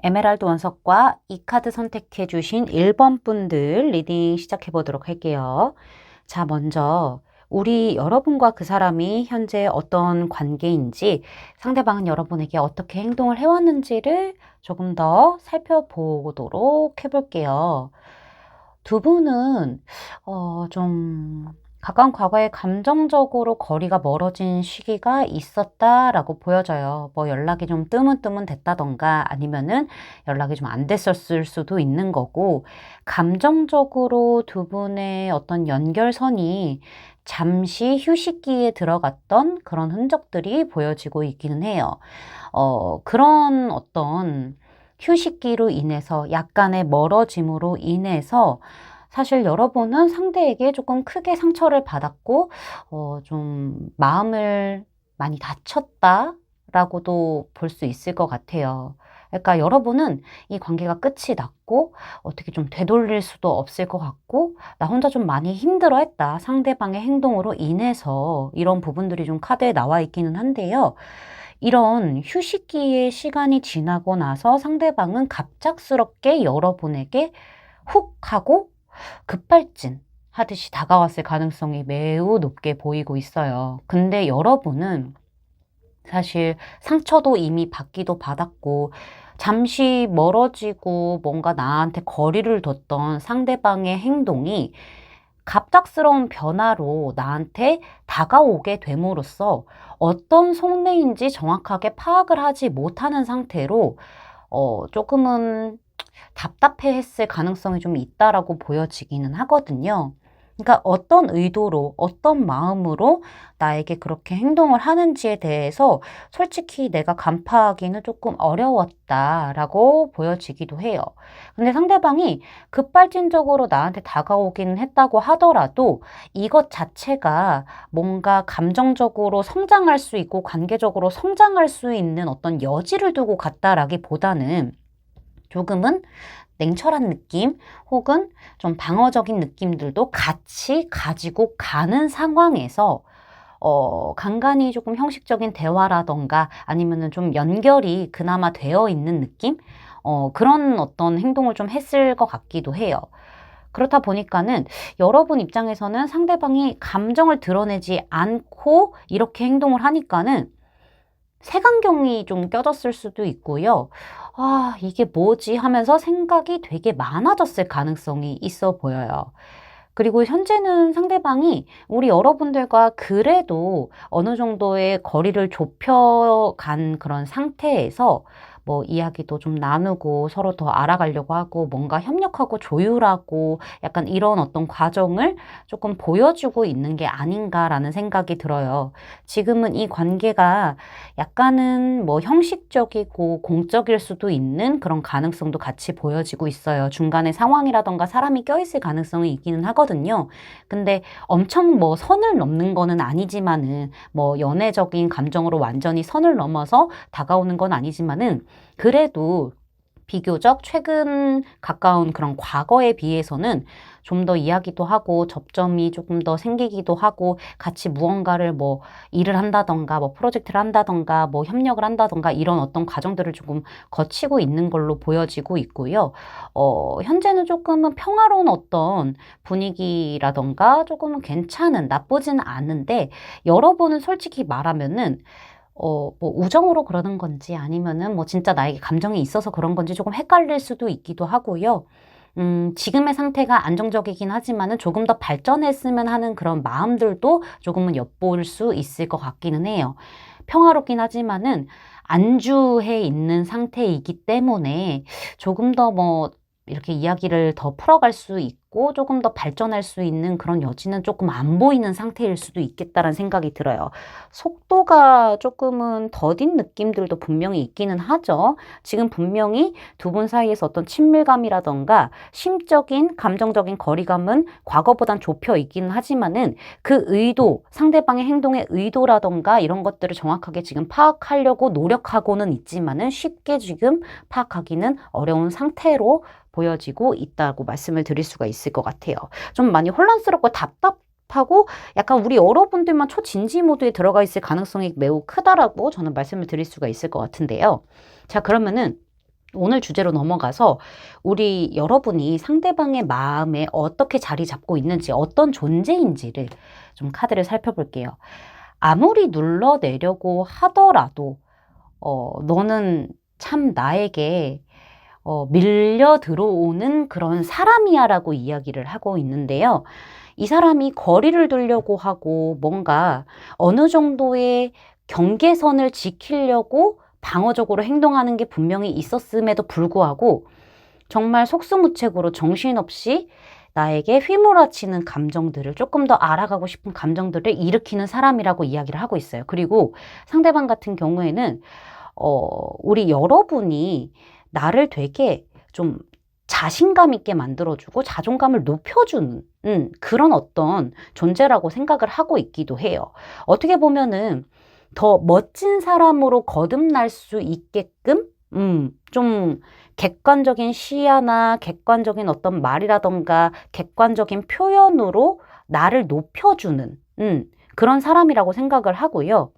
에메랄드 원석과 이 카드 선택해 주신 1번 분들 리딩 시작해 보도록 할게요. 자, 먼저 우리 여러분과 그 사람이 현재 어떤 관계인지, 상대방은 여러분에게 어떻게 행동을 해왔는지를 조금 더 살펴보도록 해볼게요. 두 분은 좀 가까운 과거에 감정적으로 거리가 멀어진 시기가 있었다라고 보여져요. 뭐 연락이 좀 뜨문뜨문 됐다던가 아니면은 연락이 좀 안 됐었을 수도 있는 거고, 감정적으로 두 분의 어떤 연결선이 잠시 휴식기에 들어갔던 그런 흔적들이 보여지고 있기는 해요. 그런 어떤 휴식기로 인해서, 약간의 멀어짐으로 인해서 사실 여러분은 상대에게 조금 크게 상처를 받았고, 좀 마음을 많이 다쳤다라고도 볼 수 있을 것 같아요. 그러니까 여러분은 이 관계가 끝이 났고, 어떻게 좀 되돌릴 수도 없을 것 같고, 나 혼자 좀 많이 힘들어 했다. 상대방의 행동으로 인해서 이런 부분들이 좀 카드에 나와 있기는 한데요. 이런 휴식기의 시간이 지나고 나서 상대방은 갑작스럽게 여러분에게 훅 하고 급발진 하듯이 다가왔을 가능성이 매우 높게 보이고 있어요. 근데 여러분은 사실 상처도 이미 받기도 받았고, 잠시 멀어지고 뭔가 나한테 거리를 뒀던 상대방의 행동이 갑작스러운 변화로 나한테 다가오게 됨으로써 어떤 속내인지 정확하게 파악을 하지 못하는 상태로 조금은 답답해했을 가능성이 좀 있다라고 보여지기는 하거든요. 그러니까 어떤 의도로, 어떤 마음으로 나에게 그렇게 행동을 하는지에 대해서 솔직히 내가 간파하기는 조금 어려웠다라고 보여지기도 해요. 근데 상대방이 급발진적으로 나한테 다가오기는 했다고 하더라도 이것 자체가 뭔가 감정적으로 성장할 수 있고 관계적으로 성장할 수 있는 어떤 여지를 두고 갔다라기보다는 조금은 냉철한 느낌 혹은 좀 방어적인 느낌들도 같이 가지고 가는 상황에서 간간히 조금 형식적인 대화라던가 아니면은 좀 연결이 그나마 되어 있는 느낌? 그런 어떤 행동을 좀 했을 것 같기도 해요. 그렇다 보니까는 여러분 입장에서는 상대방이 감정을 드러내지 않고 이렇게 행동을 하니까는 색안경이 좀 껴졌을 수도 있고요. 아, 이게 뭐지 하면서 생각이 되게 많아졌을 가능성이 있어 보여요. 그리고 현재는 상대방이 우리 여러분들과 그래도 어느 정도의 거리를 좁혀간 그런 상태에서 뭐 이야기도 좀 나누고 서로 더 알아가려고 하고 뭔가 협력하고 조율하고 약간 이런 어떤 과정을 조금 보여주고 있는 게 아닌가라는 생각이 들어요. 지금은 이 관계가 약간은 뭐 형식적이고 공적일 수도 있는 그런 가능성도 같이 보여지고 있어요. 중간에 상황이라던가 사람이 껴있을 가능성이 있기는 하거든요. 근데 엄청 뭐 선을 넘는 거는 아니지만은, 뭐 연애적인 감정으로 완전히 선을 넘어서 다가오는 건 아니지만은, 그래도 비교적 최근 가까운 그런 과거에 비해서는 좀 더 이야기도 하고 접점이 조금 더 생기기도 하고 같이 무언가를 뭐 일을 한다던가 뭐 프로젝트를 한다던가 뭐 협력을 한다던가 이런 어떤 과정들을 조금 거치고 있는 걸로 보여지고 있고요. 현재는 조금은 평화로운 어떤 분위기라던가 조금은 괜찮은, 나쁘진 않은데 여러분은 솔직히 말하면은 뭐 우정으로 그러는 건지 아니면은 뭐 진짜 나에게 감정이 있어서 그런 건지 조금 헷갈릴 수도 있기도 하고요. 지금의 상태가 안정적이긴 하지만은 조금 더 발전했으면 하는 그런 마음들도 조금은 엿볼 수 있을 것 같기는 해요. 평화롭긴 하지만은 안주해 있는 상태이기 때문에 조금 더 뭐 이렇게 이야기를 더 풀어갈 수 있고 조금 더 발전할 수 있는 그런 여지는 조금 안 보이는 상태일 수도 있겠다라는 생각이 들어요. 속도가 조금은 더딘 느낌들도 분명히 있기는 하죠. 지금 분명히 두 분 사이에서 어떤 친밀감이라던가 심적인, 감정적인 거리감은 과거보단 좁혀 있기는 하지만은 그 의도, 상대방의 행동의 의도라던가 이런 것들을 정확하게 지금 파악하려고 노력하고는 있지만은 쉽게 지금 파악하기는 어려운 상태로 보여지고 있다고 말씀을 드릴 수가 있을 것 같아요. 좀 많이 혼란스럽고 답답하고 약간 우리 여러분들만 초진지 모드에 들어가 있을 가능성이 매우 크다라고 저는 말씀을 드릴 수가 있을 것 같은데요. 자, 그러면은 오늘 주제로 넘어가서 우리 여러분이 상대방의 마음에 어떻게 자리 잡고 있는지, 어떤 존재인지를 좀 카드를 살펴볼게요. 아무리 눌러내려고 하더라도, 너는 참 나에게 밀려 들어오는 그런 사람이야 라고 이야기를 하고 있는데요. 이 사람이 거리를 두려고 하고 뭔가 어느 정도의 경계선을 지키려고 방어적으로 행동하는 게 분명히 있었음에도 불구하고 정말 속수무책으로 정신없이 나에게 휘몰아치는 감정들을 조금 더 알아가고 싶은 감정들을 일으키는 사람이라고 이야기를 하고 있어요. 그리고 상대방 같은 경우에는 우리 여러분이 나를 되게 좀 자신감 있게 만들어주고 자존감을 높여주는 그런 어떤 존재라고 생각을 하고 있기도 해요. 어떻게 보면은 더 멋진 사람으로 거듭날 수 있게끔 좀 객관적인 시야나 객관적인 어떤 말이라던가 객관적인 표현으로 나를 높여주는 그런 사람이라고 생각을 하고요.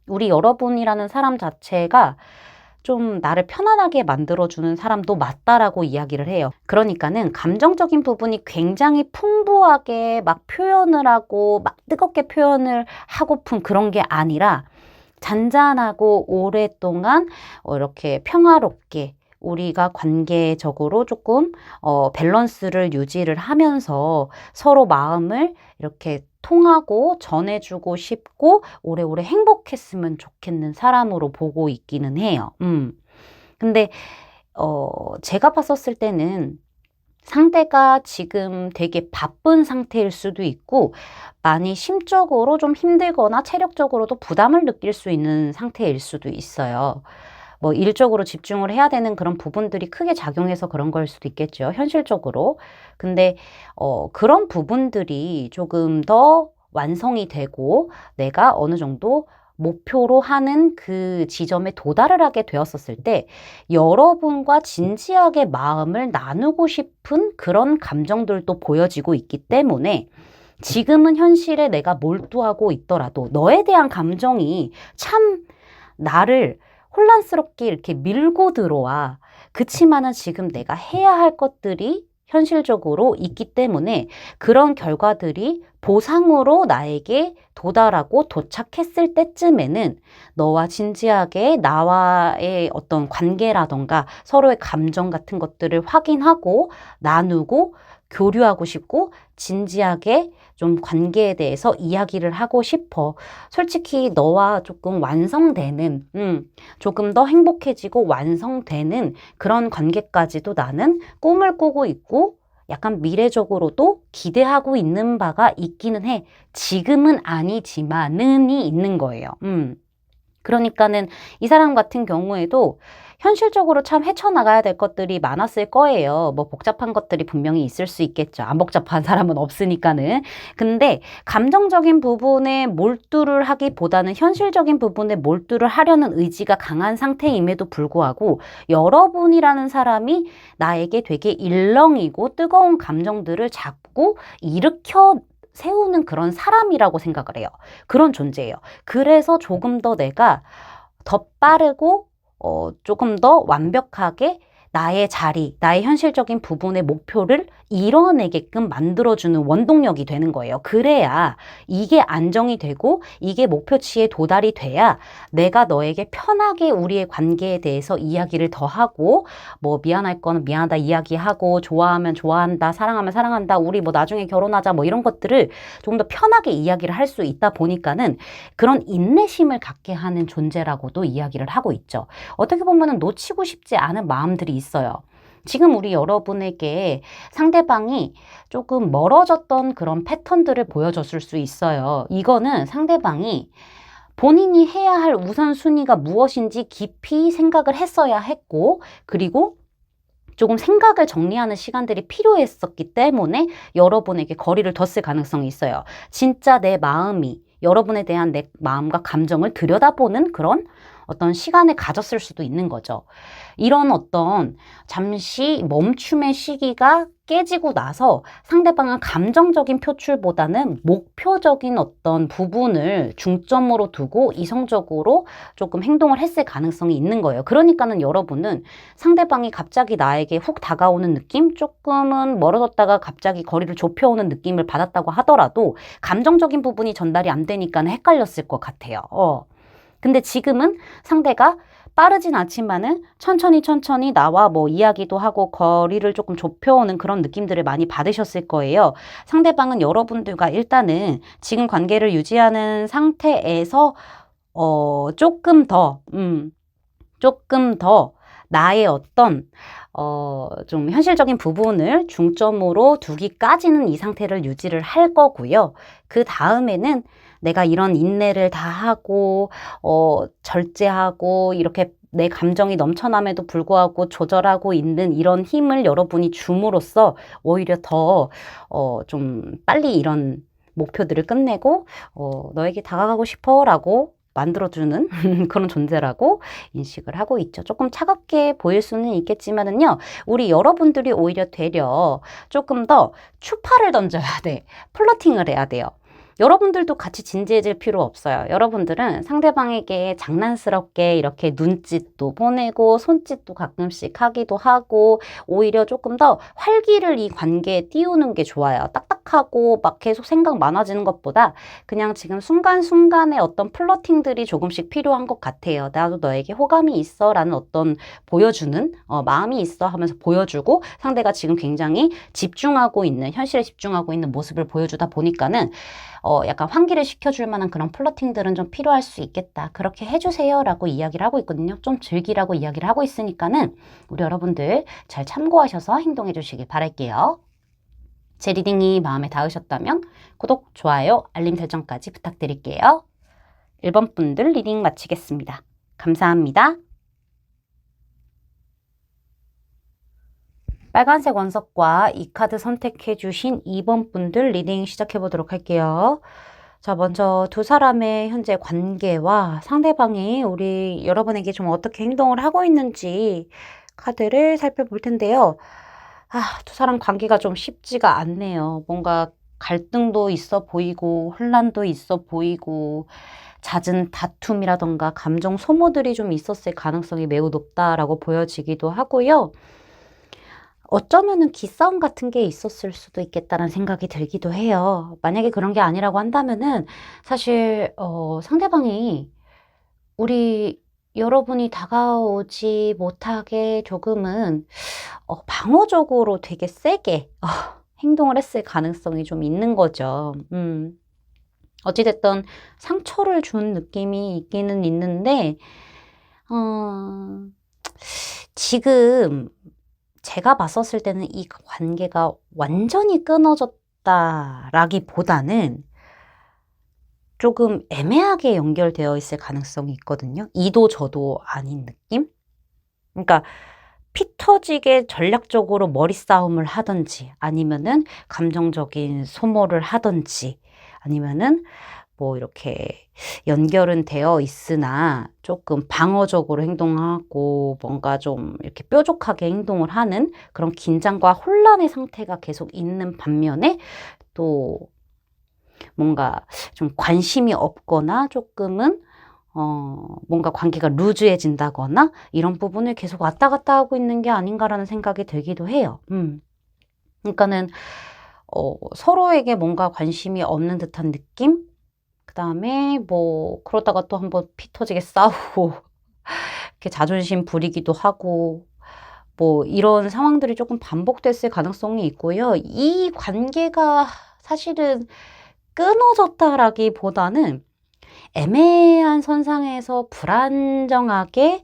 우리 여러분이라는 사람 자체가 좀 나를 편안하게 만들어주는 사람도 맞다라고 이야기를 해요. 그러니까는 감정적인 부분이 굉장히 풍부하게 막 표현을 하고 막 뜨겁게 표현을 하고픈 그런 게 아니라 잔잔하고 오랫동안 이렇게 평화롭게 우리가 관계적으로 조금 밸런스를 유지를 하면서 서로 마음을 이렇게 통하고 전해주고 싶고 오래오래 행복했으면 좋겠는 사람으로 보고 있기는 해요. 근데 제가 봤었을 때는 상대가 지금 되게 바쁜 상태일 수도 있고 많이 심적으로 좀 힘들거나 체력적으로도 부담을 느낄 수 있는 상태일 수도 있어요. 뭐 일적으로 집중을 해야 되는 그런 부분들이 크게 작용해서 그런 걸 수도 있겠죠. 현실적으로. 근데 그런 부분들이 조금 더 완성이 되고 내가 어느 정도 목표로 하는 그 지점에 도달을 하게 되었었을 때 여러분과 진지하게 마음을 나누고 싶은 그런 감정들도 보여지고 있기 때문에 지금은 현실에 내가 몰두하고 있더라도 너에 대한 감정이 참 나를 혼란스럽게 이렇게 밀고 들어와. 그치만은 지금 내가 해야 할 것들이 현실적으로 있기 때문에 그런 결과들이 보상으로 나에게 도달하고 도착했을 때쯤에는 너와 진지하게 나와의 어떤 관계라던가 서로의 감정 같은 것들을 확인하고 나누고 교류하고 싶고 진지하게 좀 관계에 대해서 이야기를 하고 싶어. 솔직히 너와 조금 완성되는, 조금 더 행복해지고 완성되는 그런 관계까지도 나는 꿈을 꾸고 있고 약간 미래적으로도 기대하고 있는 바가 있기는 해. 지금은 아니지만은이 있는 거예요. 그러니까는 이 사람 같은 경우에도 현실적으로 참 헤쳐나가야 될 것들이 많았을 거예요. 뭐 복잡한 것들이 분명히 있을 수 있겠죠. 안 복잡한 사람은 없으니까는. 근데 감정적인 부분에 몰두를 하기보다는 현실적인 부분에 몰두를 하려는 의지가 강한 상태임에도 불구하고 여러분이라는 사람이 나에게 되게 일렁이고 뜨거운 감정들을 자꾸 일으켜 세우는 그런 사람이라고 생각을 해요. 그런 존재예요. 그래서 조금 더 내가 더 빠르고 조금 더 완벽하게 나의 자리, 나의 현실적인 부분의 목표를 이뤄내게끔 만들어주는 원동력이 되는 거예요. 그래야 이게 안정이 되고 이게 목표치에 도달이 돼야 내가 너에게 편하게 우리의 관계에 대해서 이야기를 더 하고 뭐 미안할 거는 미안하다 이야기하고 좋아하면 좋아한다, 사랑하면 사랑한다, 우리 뭐 나중에 결혼하자 뭐 이런 것들을 조금 더 편하게 이야기를 할 수 있다 보니까는 그런 인내심을 갖게 하는 존재라고도 이야기를 하고 있죠. 어떻게 보면은 놓치고 싶지 않은 마음들이 있어요. 지금 우리 여러분에게 상대방이 조금 멀어졌던 그런 패턴들을 보여줬을 수 있어요. 이거는 상대방이 본인이 해야 할 우선순위가 무엇인지 깊이 생각을 했어야 했고, 그리고 조금 생각을 정리하는 시간들이 필요했었기 때문에 여러분에게 거리를 뒀을 가능성이 있어요. 진짜 내 마음이, 여러분에 대한 내 마음과 감정을 들여다보는 그런 어떤 시간을 가졌을 수도 있는 거죠. 이런 어떤 잠시 멈춤의 시기가 깨지고 나서 상대방은 감정적인 표출보다는 목표적인 어떤 부분을 중점으로 두고 이성적으로 조금 행동을 했을 가능성이 있는 거예요. 그러니까는 여러분은 상대방이 갑자기 나에게 훅 다가오는 느낌, 조금은 멀어졌다가 갑자기 거리를 좁혀오는 느낌을 받았다고 하더라도 감정적인 부분이 전달이 안 되니까 헷갈렸을 것 같아요. 근데 지금은 상대가 빠르진 않지만은 천천히 나와 뭐 이야기도 하고 거리를 조금 좁혀오는 그런 느낌들을 많이 받으셨을 거예요. 상대방은 여러분들과 일단은 지금 관계를 유지하는 상태에서 조금 더 나의 어떤 좀 현실적인 부분을 중점으로 두기까지는 이 상태를 유지를 할 거고요. 그 다음에는 내가 이런 인내를 다 하고 절제하고 이렇게 내 감정이 넘쳐남에도 불구하고 조절하고 있는 이런 힘을 여러분이 줌으로써 오히려 더 좀 빨리 이런 목표들을 끝내고 너에게 다가가고 싶어라고 만들어주는 그런 존재라고 인식을 하고 있죠. 조금 차갑게 보일 수는 있겠지만은요, 우리 여러분들이 오히려 되려 조금 더 추파를 던져야 돼. 플러팅을 해야 돼요. 여러분들도 같이 진지해질 필요 없어요. 여러분들은 상대방에게 장난스럽게 이렇게 눈짓도 보내고 손짓도 가끔씩 하기도 하고 오히려 조금 더 활기를 이 관계에 띄우는 게 좋아요. 딱딱하고 막 계속 생각 많아지는 것보다 그냥 지금 순간순간의 어떤 플러팅들이 조금씩 필요한 것 같아요. 나도 너에게 호감이 있어 라는 어떤 보여주는 마음이 있어 하면서 보여주고 상대가 지금 굉장히 집중하고 있는 현실에 집중하고 있는 모습을 보여주다 보니까는 약간 환기를 시켜줄 만한 그런 플러팅들은 좀 필요할 수 있겠다. 그렇게 해주세요 라고 이야기를 하고 있거든요. 좀 즐기라고 이야기를 하고 있으니까는 우리 여러분들 잘 참고하셔서 행동해 주시길 바랄게요. 제 리딩이 마음에 닿으셨다면 구독, 좋아요, 알림 설정까지 부탁드릴게요. 1번 분들 리딩 마치겠습니다. 감사합니다. 빨간색 원석과 이 카드 선택해 주신 2번 분들 리딩 시작해 보도록 할게요. 자, 먼저 두 사람의 현재 관계와 상대방이 우리 여러분에게 좀 어떻게 행동을 하고 있는지 카드를 살펴볼 텐데요. 두 사람 관계가 좀 쉽지가 않네요. 뭔가 갈등도 있어 보이고 혼란도 있어 보이고 잦은 다툼이라던가 감정 소모들이 좀 있었을 가능성이 매우 높다라고 보여지기도 하고요. 어쩌면은 기싸움 같은 게 있었을 수도 있겠다는 생각이 들기도 해요. 만약에 그런 게 아니라고 한다면은 사실 상대방이 우리 여러분이 다가오지 못하게 조금은 방어적으로 되게 세게 행동을 했을 가능성이 좀 있는 거죠. 어찌됐든 상처를 준 느낌이 있기는 있는데 지금 제가 봤었을 때는 이 관계가 완전히 끊어졌다라기보다는 조금 애매하게 연결되어 있을 가능성이 있거든요. 이도 저도 아닌 느낌? 그러니까 피 터지게 전략적으로 머리 싸움을 하든지 아니면은 감정적인 소모를 하든지 아니면은 뭐 이렇게 연결은 되어 있으나 조금 방어적으로 행동하고 뭔가 좀 이렇게 뾰족하게 행동을 하는 그런 긴장과 혼란의 상태가 계속 있는 반면에 또 뭔가 좀 관심이 없거나 조금은 뭔가 관계가 루즈해진다거나 이런 부분을 계속 왔다 갔다 하고 있는 게 아닌가라는 생각이 들기도 해요. 그러니까는 서로에게 뭔가 관심이 없는 듯한 느낌? 그 다음에 뭐 그러다가 또 한번 피 터지게 싸우고 이렇게 자존심 부리기도 하고 뭐 이런 상황들이 조금 반복됐을 가능성이 있고요. 이 관계가 사실은 끊어졌다라기보다는 애매한 선상에서 불안정하게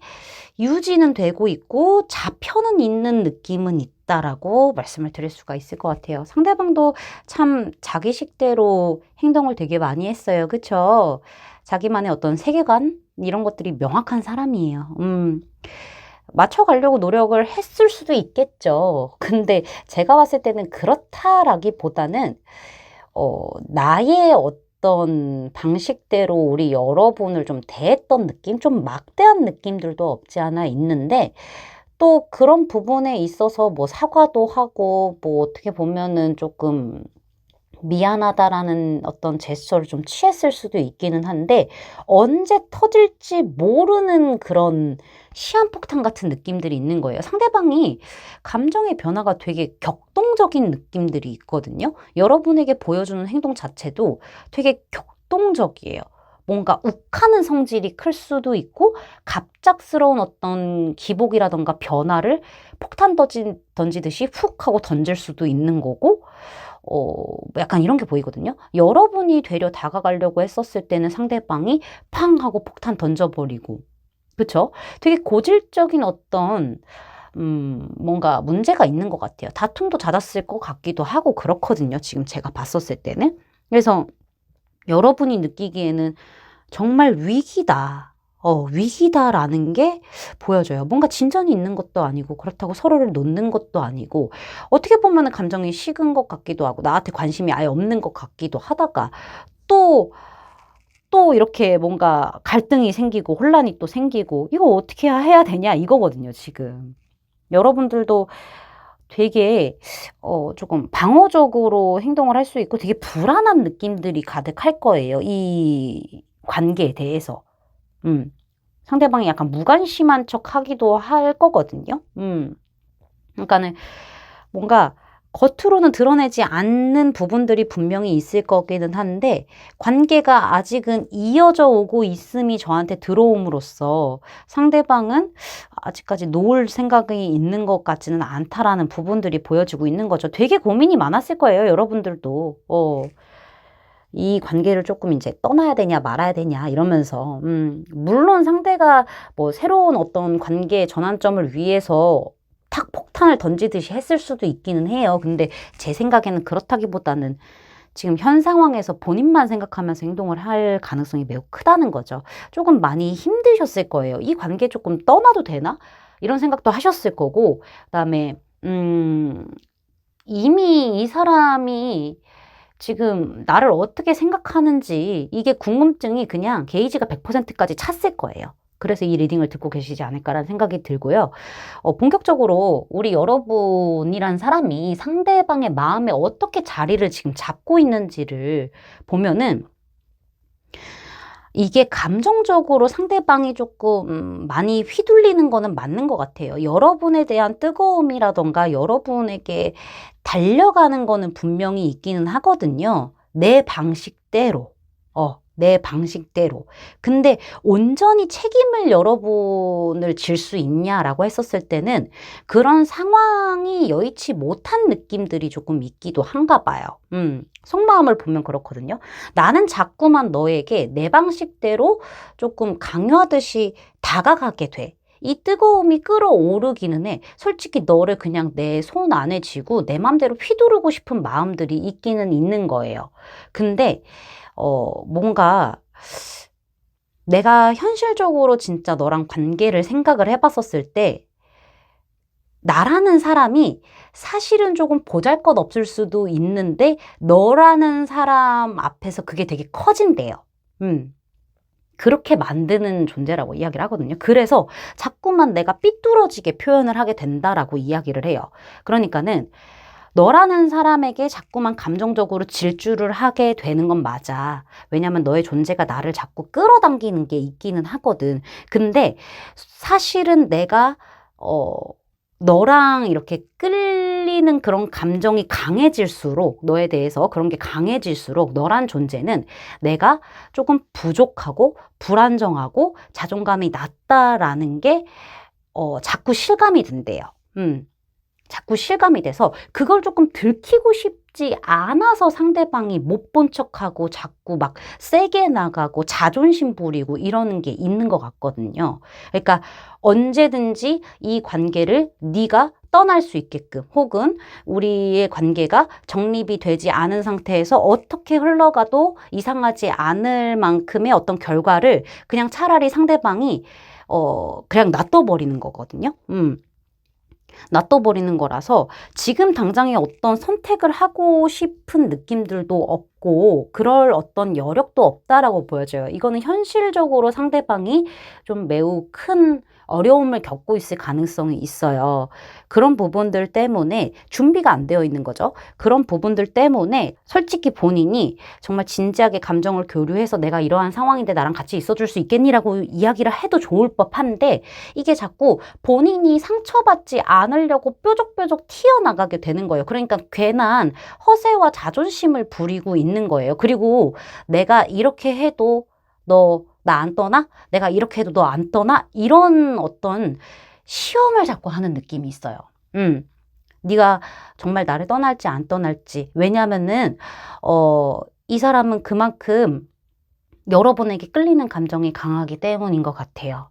유지는 되고 있고 잡혀는 있는 느낌은 있다라고 말씀을 드릴 수가 있을 것 같아요. 상대방도 참 자기식대로 행동을 되게 많이 했어요. 그쵸? 자기만의 어떤 세계관 이런 것들이 명확한 사람이에요. 맞춰가려고 노력을 했을 수도 있겠죠. 근데 제가 봤을 때는 그렇다라기보다는 나의 어떤 방식대로 우리 여러분을 좀 대했던 느낌? 좀 막대한 느낌들도 없지 않아 있는데, 또 그런 부분에 있어서 뭐 사과도 하고, 뭐 어떻게 보면은 조금 미안하다라는 어떤 제스처를 좀 취했을 수도 있기는 한데, 언제 터질지 모르는 그런 시한폭탄 같은 느낌들이 있는 거예요. 상대방이 감정의 변화가 되게 격동적인 느낌들이 있거든요. 여러분에게 보여주는 행동 자체도 되게 격동적이에요. 뭔가 욱하는 성질이 클 수도 있고, 갑작스러운 어떤 기복이라던가 변화를 폭탄 던지듯이 훅 하고 던질 수도 있는 거고, 약간 이런 게 보이거든요. 여러분이 되려 다가가려고 했었을 때는 상대방이 팡 하고 폭탄 던져버리고. 그쵸? 되게 고질적인 어떤, 뭔가 문제가 있는 것 같아요. 다툼도 잦았을 것 같기도 하고 그렇거든요. 지금 제가 봤었을 때는. 그래서 여러분이 느끼기에는 정말 위기다. 위기다라는 게 보여져요. 뭔가 진전이 있는 것도 아니고, 그렇다고 서로를 놓는 것도 아니고, 어떻게 보면 감정이 식은 것 같기도 하고, 나한테 관심이 아예 없는 것 같기도 하다가, 또, 또 이렇게 뭔가 갈등이 생기고, 혼란이 또 생기고, 이거 어떻게 해야 되냐, 이거거든요, 지금. 여러분들도 되게, 조금 방어적으로 행동을 할 수 있고, 되게 불안한 느낌들이 가득할 거예요. 이 관계에 대해서. 상대방이 약간 무관심한 척 하기도 할 거거든요. 그러니까는 뭔가 겉으로는 드러내지 않는 부분들이 분명히 있을 거기는 한데, 관계가 아직은 이어져 오고 있음이 저한테 들어옴으로써 상대방은 아직까지 놓을 생각이 있는 것 같지는 않다라는 부분들이 보여지고 있는 거죠. 되게 고민이 많았을 거예요, 여러분들도. 이 관계를 조금 이제 떠나야 되냐 말아야 되냐 이러면서 물론 상대가 뭐 새로운 어떤 관계의 전환점을 위해서 탁 폭탄을 던지듯이 했을 수도 있기는 해요. 근데 제 생각에는 그렇다기보다는 지금 현 상황에서 본인만 생각하면서 행동을 할 가능성이 매우 크다는 거죠. 조금 많이 힘드셨을 거예요. 이 관계 조금 떠나도 되나? 이런 생각도 하셨을 거고, 그다음에 이미 이 사람이 지금 나를 어떻게 생각하는지 이게 궁금증이 그냥 게이지가 100%까지 찼을 거예요. 그래서 이 리딩을 듣고 계시지 않을까라는 생각이 들고요. 본격적으로 우리 여러분이란 사람이 상대방의 마음에 어떻게 자리를 지금 잡고 있는지를 보면은 이게 감정적으로 상대방이 조금 많이 휘둘리는 거는 맞는 것 같아요. 여러분에 대한 뜨거움이라던가 여러분에게 달려가는 거는 분명히 있기는 하거든요. 내 방식대로. 내 방식대로. 근데 온전히 책임을 여러분을 질 수 있냐라고 했었을 때는 그런 상황이 여의치 못한 느낌들이 조금 있기도 한가 봐요. 속마음을 보면 그렇거든요. 나는 자꾸만 너에게 내 방식대로 조금 강요하듯이 다가가게 돼. 이 뜨거움이 끌어오르기는 해. 솔직히 너를 그냥 내 손 안에 쥐고 내 맘대로 휘두르고 싶은 마음들이 있기는 있는 거예요. 근데 뭔가 내가 현실적으로 진짜 너랑 관계를 생각을 해봤었을 때 나라는 사람이 사실은 조금 보잘것없을 수도 있는데 너라는 사람 앞에서 그게 되게 커진대요. 그렇게 만드는 존재라고 이야기를 하거든요. 그래서 자꾸만 내가 삐뚤어지게 표현을 하게 된다라고 이야기를 해요. 그러니까는 너라는 사람에게 자꾸만 감정적으로 질주를 하게 되는 건 맞아. 왜냐면 너의 존재가 나를 자꾸 끌어당기는 게 있기는 하거든. 근데 사실은 내가 너랑 이렇게 끌리는 그런 감정이 강해질수록, 너에 대해서 그런 게 강해질수록 너란 존재는 내가 조금 부족하고 불안정하고 자존감이 낮다라는 게 자꾸 실감이 든대요. 자꾸 실감이 돼서 그걸 조금 들키고 싶지 않아서 상대방이 못 본 척하고 자꾸 막 세게 나가고 자존심 부리고 이러는 게 있는 것 같거든요. 그러니까 언제든지 이 관계를 네가 떠날 수 있게끔, 혹은 우리의 관계가 정립이 되지 않은 상태에서 어떻게 흘러가도 이상하지 않을 만큼의 어떤 결과를 그냥 차라리 상대방이 그냥 놔둬버리는 거거든요. 놔둬버리는 거라서 지금 당장에 어떤 선택을 하고 싶은 느낌들도 없고 그럴 어떤 여력도 없다라고 보여져요. 이거는 현실적으로 상대방이 좀 매우 큰 어려움을 겪고 있을 가능성이 있어요. 그런 부분들 때문에 준비가 안 되어 있는 거죠. 그런 부분들 때문에 솔직히 본인이 정말 진지하게 감정을 교류해서 내가 이러한 상황인데 나랑 같이 있어줄 수 있겠니라고 이야기를 해도 좋을 법한데 이게 자꾸 본인이 상처받지 않으려고 뾰족뾰족 튀어나가게 되는 거예요. 그러니까 괜한 허세와 자존심을 부리고 있는 거예요. 그리고 내가 이렇게 해도 너 나 안 떠나? 내가 이렇게 해도 너 안 떠나? 이런 어떤 시험을 자꾸 하는 느낌이 있어요. 네가 정말 나를 떠날지 안 떠날지. 왜냐면은 이 사람은 그만큼 여러분에게 끌리는 감정이 강하기 때문인 것 같아요.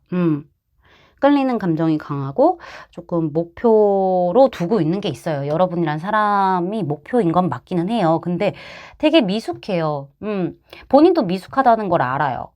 끌리는 감정이 강하고 조금 목표로 두고 있는 게 있어요. 여러분이란 사람이 목표인 건 맞기는 해요. 근데 되게 미숙해요. 본인도 미숙하다는 걸 알아요.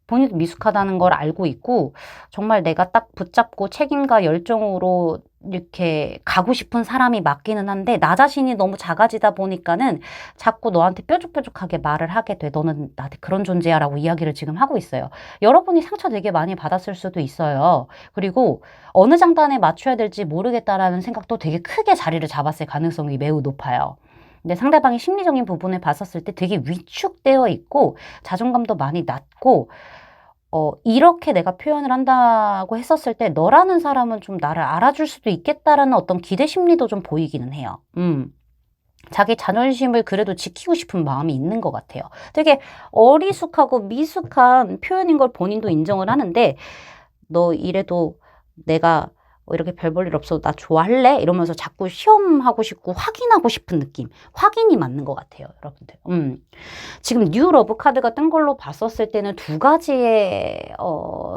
본인도 미숙하다는 걸 알고 있고 정말 내가 딱 붙잡고 책임과 열정으로 이렇게 가고 싶은 사람이 맞기는 한데 나 자신이 너무 작아지다 보니까는 자꾸 너한테 뾰족뾰족하게 말을 하게 돼. 너는 나한테 그런 존재야 라고 이야기를 지금 하고 있어요. 여러분이 상처 되게 많이 받았을 수도 있어요. 그리고 어느 장단에 맞춰야 될지 모르겠다라는 생각도 되게 크게 자리를 잡았을 가능성이 매우 높아요. 근데 상대방이 심리적인 부분을 봤었을 때 되게 위축되어 있고 자존감도 많이 낮고 이렇게 내가 표현을 한다고 했었을 때 너라는 사람은 좀 나를 알아줄 수도 있겠다라는 어떤 기대 심리도 좀 보이기는 해요. 자기 자존심을 그래도 지키고 싶은 마음이 있는 것 같아요. 되게 어리숙하고 미숙한 표현인 걸 본인도 인정을 하는데 너 이래도 내가 이렇게 별 볼 일 없어도 나 좋아할래? 이러면서 자꾸 시험하고 싶고 확인하고 싶은 느낌. 확인이 맞는 것 같아요, 여러분들. 지금 뉴 러브 카드가 뜬 걸로 봤었을 때는 두 가지의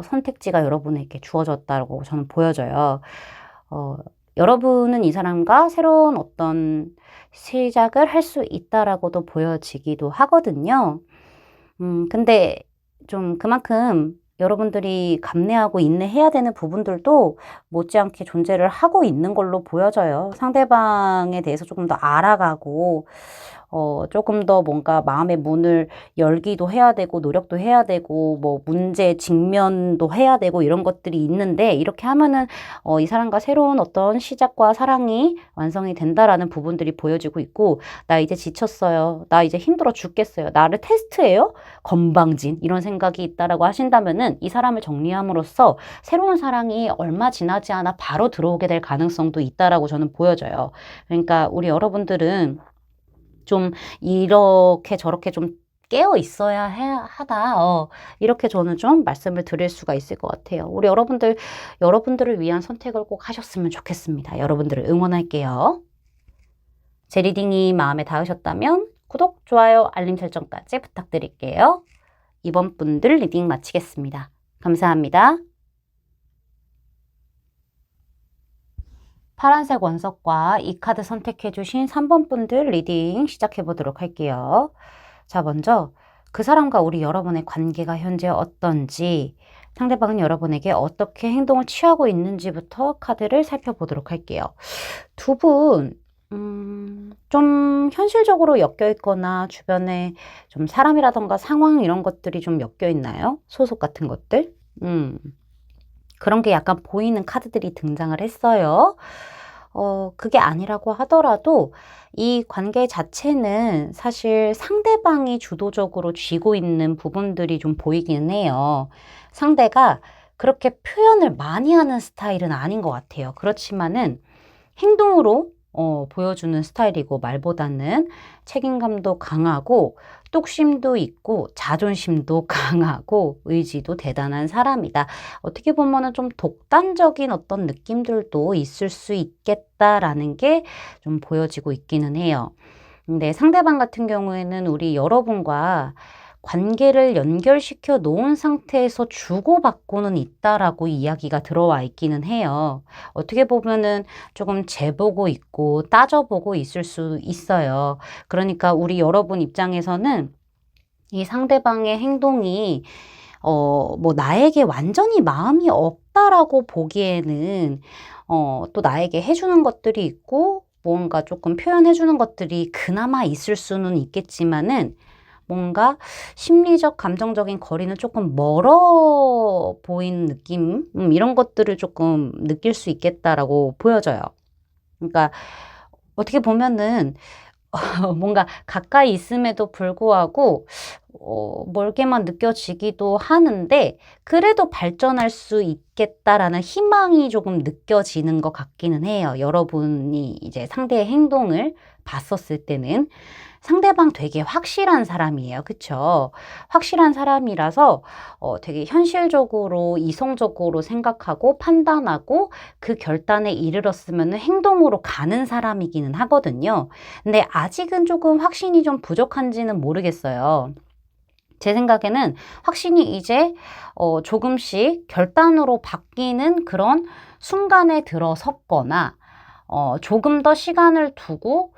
선택지가 여러분에게 주어졌다고 저는 보여져요. 여러분은 이 사람과 새로운 어떤 시작을 할 수 있다라고도 보여지기도 하거든요. 근데 좀 그만큼 여러분들이 감내하고 인내해야 되는 부분들도 못지않게 존재를 하고 있는 걸로 보여져요. 상대방에 대해서 조금 더 알아가고, 조금 더 뭔가 마음의 문을 열기도 해야 되고, 노력도 해야 되고, 뭐, 문제 직면도 해야 되고, 이런 것들이 있는데, 이렇게 하면은, 이 사람과 새로운 어떤 시작과 사랑이 완성이 된다라는 부분들이 보여지고 있고, 나 이제 지쳤어요. 나 이제 힘들어 죽겠어요. 나를 테스트해요? 건방진. 이런 생각이 있다라고 하신다면은, 이 사람을 정리함으로써 새로운 사랑이 얼마 지나지 않아 바로 들어오게 될 가능성도 있다라고 저는 보여져요. 그러니까 우리 여러분들은 좀 이렇게 저렇게 좀 깨어 있어야 하다. 이렇게 저는 좀 말씀을 드릴 수가 있을 것 같아요. 우리 여러분들을 위한 선택을 꼭 하셨으면 좋겠습니다. 여러분들을 응원할게요. 제 리딩이 마음에 닿으셨다면 구독, 좋아요, 알림 설정까지 부탁드릴게요. 이번 분들 리딩 마치겠습니다. 감사합니다. 파란색 원석과 이 카드 선택해주신 3번 분들 리딩 시작해보도록 할게요. 자, 먼저 그 사람과 우리 여러분의 관계가 현재 어떤지, 상대방은 여러분에게 어떻게 행동을 취하고 있는지부터 카드를 살펴보도록 할게요. 두 분, 좀 현실적으로 엮여 있거나 주변에 좀 사람이라던가 상황 이런 것들이 좀 엮여 있나요? 소속 같은 것들? 그런 게 약간 보이는 카드들이 등장을 했어요. 그게 아니라고 하더라도 이 관계 자체는 사실 상대방이 주도적으로 쥐고 있는 부분들이 좀 보이기는 해요. 상대가 그렇게 표현을 많이 하는 스타일은 아닌 것 같아요. 그렇지만은 행동으로 보여주는 스타일이고 말보다는 책임감도 강하고 뚝심도 있고 자존심도 강하고 의지도 대단한 사람이다. 어떻게 보면은 좀 독단적인 어떤 느낌들도 있을 수 있겠다라는 게 좀 보여지고 있기는 해요. 근데 상대방 같은 경우에는 우리 여러분과 관계를 연결시켜 놓은 상태에서 주고받고는 있다라고 이야기가 들어와 있기는 해요. 어떻게 보면은 조금 재보고 있고 따져보고 있을 수 있어요. 그러니까 우리 여러분 입장에서는 이 상대방의 행동이 뭐 나에게 완전히 마음이 없다라고 보기에는 또 나에게 해주는 것들이 있고 뭔가 조금 표현해주는 것들이 그나마 있을 수는 있겠지만은 뭔가 심리적, 감정적인 거리는 조금 멀어 보이는 느낌, 이런 것들을 조금 느낄 수 있겠다라고 보여져요. 그러니까 어떻게 보면은 뭔가 가까이 있음에도 불구하고 멀게만 느껴지기도 하는데 그래도 발전할 수 있겠다라는 희망이 조금 느껴지는 것 같기는 해요. 여러분이 이제 상대의 행동을 봤었을 때는 상대방 되게 확실한 사람이에요. 그쵸? 확실한 사람이라서 되게 현실적으로 이성적으로 생각하고 판단하고 그 결단에 이르렀으면 행동으로 가는 사람이기는 하거든요. 근데 아직은 조금 확신이 좀 부족한지는 모르겠어요. 제 생각에는 확신이 이제 조금씩 결단으로 바뀌는 그런 순간에 들어섰거나 조금 더 시간을 두고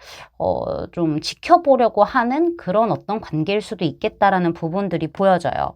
좀 지켜보려고 하는 그런 어떤 관계일 수도 있겠다라는 부분들이 보여져요.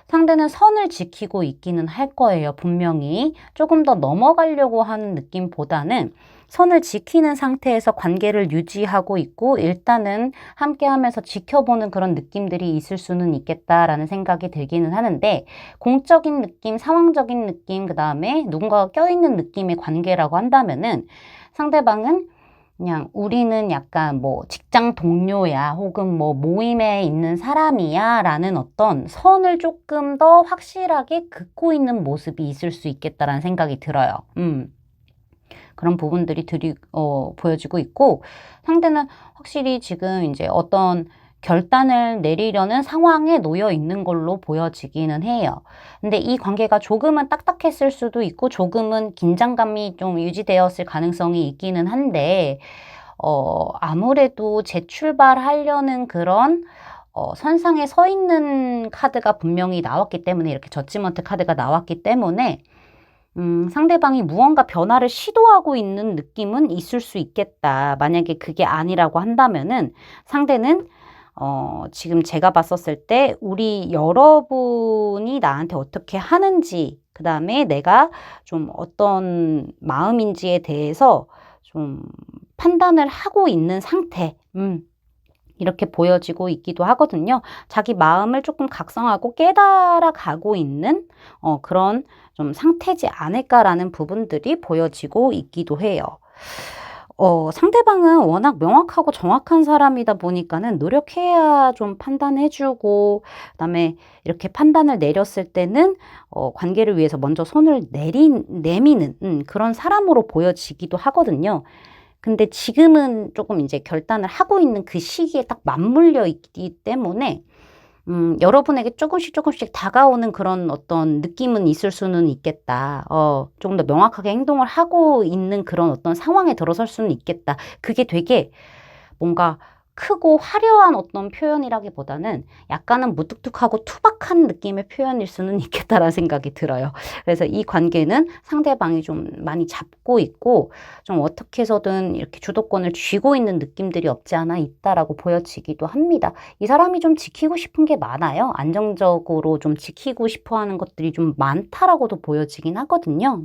상대는 선을 지키고 있기는 할 거예요, 분명히. 조금 더 넘어가려고 하는 느낌보다는 선을 지키는 상태에서 관계를 유지하고 있고 일단은 함께하면서 지켜보는 그런 느낌들이 있을 수는 있겠다라는 생각이 들기는 하는데 공적인 느낌, 상황적인 느낌, 그 다음에 누군가가 껴있는 느낌의 관계라고 한다면은 상대방은 그냥 우리는 약간 뭐 직장 동료야 혹은 뭐 모임에 있는 사람이야 라는 어떤 선을 조금 더 확실하게 긋고 있는 모습이 있을 수 있겠다라는 생각이 들어요. 그런 부분들이 보여지고 있고 상대는 확실히 지금 이제 어떤 결단을 내리려는 상황에 놓여 있는 걸로 보여지기는 해요. 근데 이 관계가 조금은 딱딱했을 수도 있고 조금은 긴장감이 좀 유지되었을 가능성이 있기는 한데 아무래도 재출발하려는 그런 선상에 서 있는 카드가 분명히 나왔기 때문에 이렇게 저지먼트 카드가 나왔기 때문에 상대방이 무언가 변화를 시도하고 있는 느낌은 있을 수 있겠다. 만약에 그게 아니라고 한다면은 상대는 지금 제가 봤었을 때 우리 여러분이 나한테 어떻게 하는지, 그 다음에 내가 좀 어떤 마음인지에 대해서 좀 판단을 하고 있는 상태. 이렇게 보여지고 있기도 하거든요. 자기 마음을 조금 각성하고 깨달아 가고 있는 그런 좀 상태지 않을까라는 부분들이 보여지고 있기도 해요. 상대방은 워낙 명확하고 정확한 사람이다 보니까는 노력해야 좀 판단해주고, 그다음에 이렇게 판단을 내렸을 때는 관계를 위해서 먼저 손을 내미는 그런 사람으로 보여지기도 하거든요. 근데 지금은 조금 이제 결단을 하고 있는 그 시기에 딱 맞물려 있기 때문에 여러분에게 조금씩 다가오는 그런 어떤 느낌은 있을 수는 있겠다. 조금 더 명확하게 행동을 하고 있는 그런 어떤 상황에 들어설 수는 있겠다. 그게 되게 뭔가 크고 화려한 어떤 표현이라기보다는 약간은 무뚝뚝하고 투박한 느낌의 표현일 수는 있겠다라는 생각이 들어요. 그래서 이 관계는 상대방이 좀 많이 잡고 있고 좀 어떻게 해서든 이렇게 주도권을 쥐고 있는 느낌들이 없지 않아 있다라고 보여지기도 합니다. 이 사람이 좀 지키고 싶은 게 많아요. 안정적으로 좀 지키고 싶어 하는 것들이 좀 많다라고도 보여지긴 하거든요.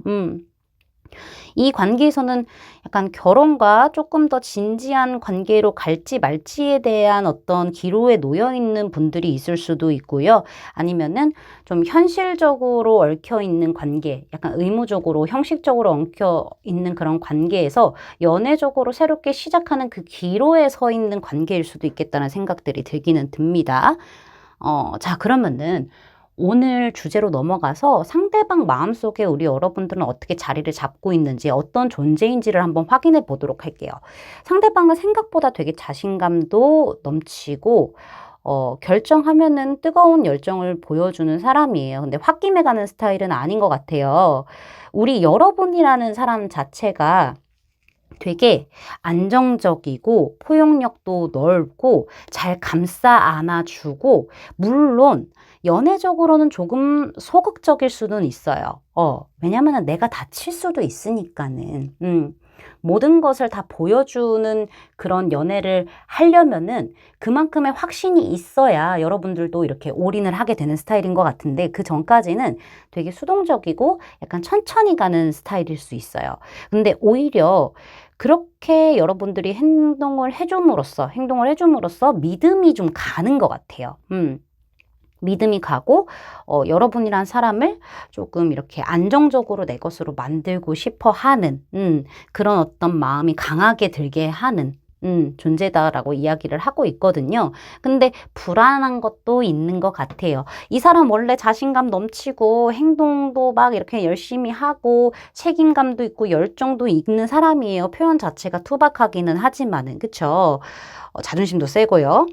이 관계에서는 약간 결혼과 조금 더 진지한 관계로 갈지 말지에 대한 어떤 기로에 놓여 있는 분들이 있을 수도 있고요. 아니면은 좀 현실적으로 얽혀 있는 관계, 약간 의무적으로 형식적으로 엉켜 있는 그런 관계에서 연애적으로 새롭게 시작하는 그 기로에 서 있는 관계일 수도 있겠다는 생각들이 들기는 듭니다. 자, 그러면은 오늘 주제로 넘어가서 상대방 마음속에 우리 여러분들은 어떻게 자리를 잡고 있는지, 어떤 존재인지를 한번 확인해 보도록 할게요. 상대방은 생각보다 되게 자신감도 넘치고, 결정하면은 뜨거운 열정을 보여주는 사람이에요. 근데 홧김에 가는 스타일은 아닌 것 같아요. 우리 여러분이라는 사람 자체가 되게 안정적이고 포용력도 넓고 잘 감싸 안아주고 물론 연애적으로는 조금 소극적일 수는 있어요. 왜냐면은 내가 다칠 수도 있으니까는. 모든 것을 다 보여주는 그런 연애를 하려면은 그만큼의 확신이 있어야 여러분들도 이렇게 올인을 하게 되는 스타일인 것 같은데 그 전까지는 되게 수동적이고 약간 천천히 가는 스타일일 수 있어요. 근데 오히려 그렇게 여러분들이 행동을 해줌으로써 믿음이 좀 가는 것 같아요. 믿음이 가고, 여러분이란 사람을 조금 이렇게 안정적으로 내 것으로 만들고 싶어 하는, 그런 어떤 마음이 강하게 들게 하는, 존재다라고 이야기를 하고 있거든요. 근데 불안한 것도 있는 것 같아요. 이 사람 원래 자신감 넘치고 행동도 막 이렇게 열심히 하고 책임감도 있고 열정도 있는 사람이에요. 표현 자체가 투박하기는 하지만은, 그쵸? 자존심도 세고요.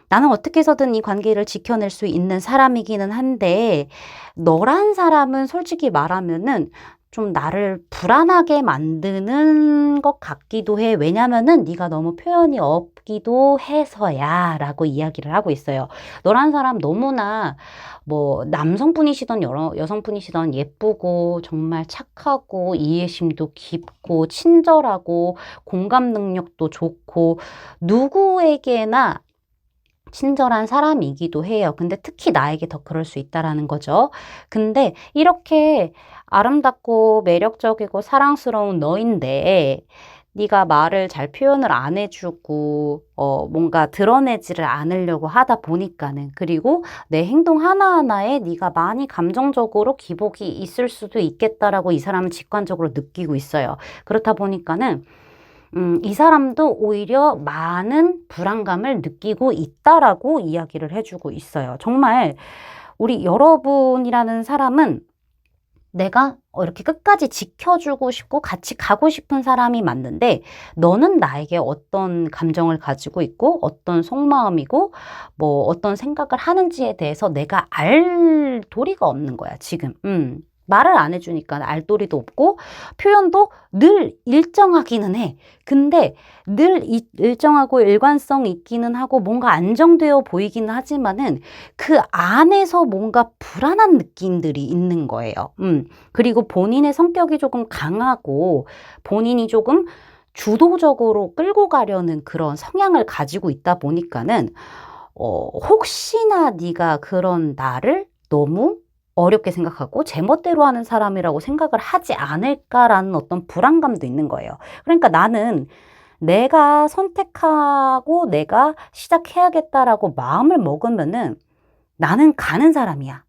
나는 어떻게 해서든 이 관계를 지켜낼 수 있는 사람이기는 한데, 너란 사람은 솔직히 말하면은 좀 나를 불안하게 만드는 것 같기도 해. 왜냐면은 네가 너무 표현이 없기도 해서야 라고 이야기를 하고 있어요. 너란 사람 너무나 뭐 남성분이시던 여성분이시던 예쁘고 정말 착하고 이해심도 깊고 친절하고 공감 능력도 좋고 누구에게나 친절한 사람이기도 해요. 근데 특히 나에게 더 그럴 수 있다라는 거죠. 근데 이렇게 아름답고 매력적이고 사랑스러운 너인데 네가 말을 잘 표현을 안 해주고 뭔가 드러내지를 않으려고 하다 보니까는 그리고 내 행동 하나하나에 네가 많이 감정적으로 기복이 있을 수도 있겠다라고 이 사람은 직관적으로 느끼고 있어요. 그렇다 보니까는 이 사람도 오히려 많은 불안감을 느끼고 있다라고 이야기를 해주고 있어요. 정말 우리 여러분이라는 사람은 내가 이렇게 끝까지 지켜주고 싶고 같이 가고 싶은 사람이 맞는데 너는 나에게 어떤 감정을 가지고 있고 어떤 속마음이고 뭐 어떤 생각을 하는지에 대해서 내가 알 도리가 없는 거야, 지금. 말을 안 해주니까 알 도리도 없고 표현도 늘 일정하기는 해. 근데 늘 일정하고 일관성 있기는 하고 뭔가 안정되어 보이기는 하지만은 그 안에서 뭔가 불안한 느낌들이 있는 거예요. 그리고 본인의 성격이 조금 강하고 본인이 조금 주도적으로 끌고 가려는 그런 성향을 가지고 있다 보니까는 혹시나 네가 그런 나를 너무 어렵게 생각하고 제멋대로 하는 사람이라고 생각을 하지 않을까라는 어떤 불안감도 있는 거예요. 그러니까 나는 내가 선택하고 내가 시작해야겠다라고 마음을 먹으면은 나는 가는 사람이야.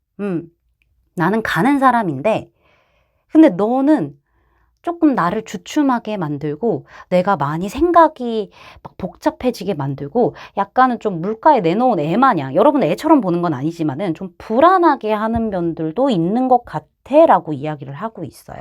나는 가는 사람인데 근데 너는 조금 나를 주춤하게 만들고 내가 많이 생각이 막 복잡해지게 만들고 약간은 좀 물가에 내놓은 애 마냥 여러분 애처럼 보는 건 아니지만은 좀 불안하게 하는 면들도 있는 것 같아. 라고 이야기를 하고 있어요.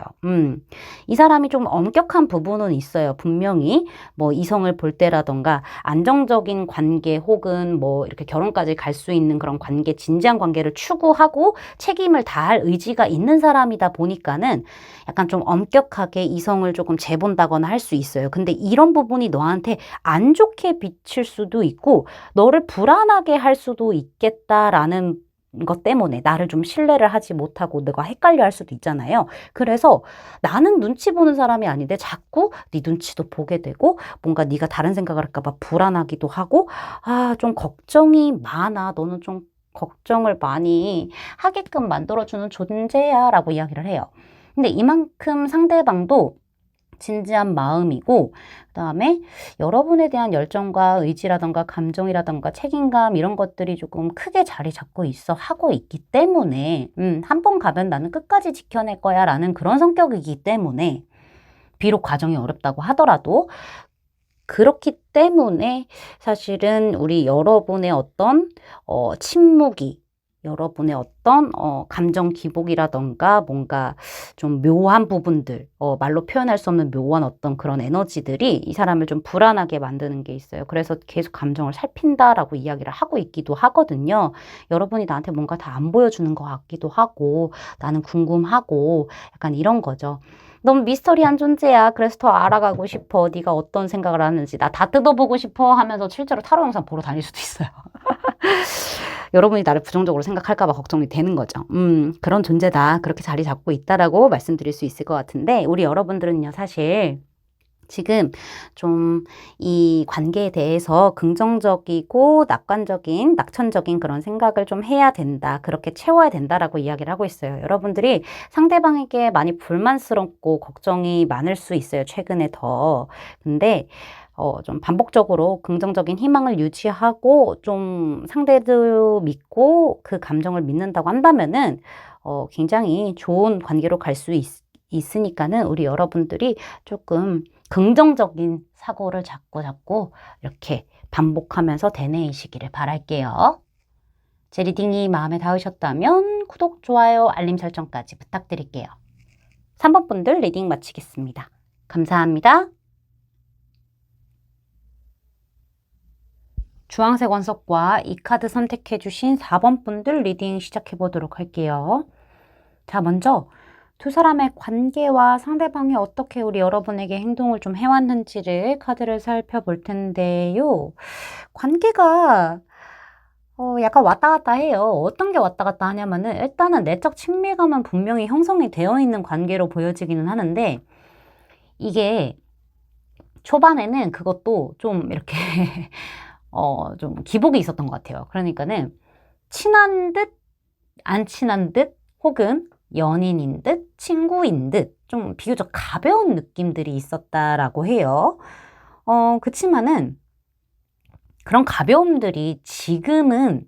이 사람이 좀 엄격한 부분은 있어요. 분명히 뭐 이성을 볼 때라던가 안정적인 관계 혹은 뭐 이렇게 결혼까지 갈 수 있는 그런 관계, 진지한 관계를 추구하고 책임을 다할 의지가 있는 사람이다 보니까는 약간 좀 엄격하게 이성을 조금 재본다거나 할 수 있어요. 근데 이런 부분이 너한테 안 좋게 비칠 수도 있고 너를 불안하게 할 수도 있겠다라는 것 때문에 나를 좀 신뢰를 하지 못하고 내가 헷갈려 할 수도 있잖아요. 그래서 나는 눈치 보는 사람이 아닌데 자꾸 네 눈치도 보게 되고 뭔가 네가 다른 생각을 할까 봐 불안하기도 하고 좀 걱정이 많아. 너는 좀 걱정을 많이 하게끔 만들어주는 존재야 라고 이야기를 해요. 근데 이만큼 상대방도 진지한 마음이고 그다음에 여러분에 대한 열정과 의지라던가 감정이라던가 책임감 이런 것들이 조금 크게 자리 잡고 있어 하고 있기 때문에 한 번 가면 나는 끝까지 지켜낼 거야 라는 그런 성격이기 때문에 비록 과정이 어렵다고 하더라도 그렇기 때문에 사실은 우리 여러분의 어떤 침묵이 여러분의 어떤 감정 기복이라던가 뭔가 좀 묘한 부분들, 말로 표현할 수 없는 묘한 어떤 그런 에너지들이 이 사람을 좀 불안하게 만드는 게 있어요. 그래서 계속 감정을 살핀다라고 이야기를 하고 있기도 하거든요. 여러분이 나한테 뭔가 다 안 보여주는 것 같기도 하고 나는 궁금하고 약간 이런 거죠. 너무 미스터리한 존재야. 그래서 더 알아가고 싶어. 네가 어떤 생각을 하는지 나 다 뜯어보고 싶어 하면서 실제로 타로 영상 보러 다닐 수도 있어요. 여러분이 나를 부정적으로 생각할까 봐 걱정이 되는 거죠. 그런 존재다. 그렇게 자리 잡고 있다라고 말씀드릴 수 있을 것 같은데 우리 여러분들은요. 사실 지금 좀 이 관계에 대해서 긍정적이고 낙관적인, 낙천적인 그런 생각을 좀 해야 된다. 그렇게 채워야 된다라고 이야기를 하고 있어요. 여러분들이 상대방에게 많이 불만스럽고 걱정이 많을 수 있어요. 최근에 더. 근데 좀 반복적으로 긍정적인 희망을 유지하고 좀 상대도 믿고 그 감정을 믿는다고 한다면은 굉장히 좋은 관계로 갈 수 있으니까는 우리 여러분들이 조금 긍정적인 사고를 자꾸 이렇게 반복하면서 되뇌이시기를 바랄게요. 제 리딩이 마음에 닿으셨다면 구독, 좋아요, 알림 설정까지 부탁드릴게요. 3번 분들 리딩 마치겠습니다. 감사합니다. 주황색 원석과 이 카드 선택해주신 4번 분들 리딩 시작해보도록 할게요. 자, 먼저 두 사람의 관계와 상대방이 어떻게 우리 여러분에게 행동을 좀 해왔는지를 카드를 살펴볼 텐데요. 관계가 약간 왔다 갔다 해요. 어떤 게 왔다 갔다 하냐면은 일단은 내적 친밀감은 분명히 형성이 되어 있는 관계로 보여지기는 하는데 이게 초반에는 그것도 좀 이렇게 좀 기복이 있었던 것 같아요. 그러니까는 친한 듯, 안 친한 듯, 혹은 연인인 듯, 친구인 듯, 좀 비교적 가벼운 느낌들이 있었다라고 해요. 그치만은 그런 가벼움들이 지금은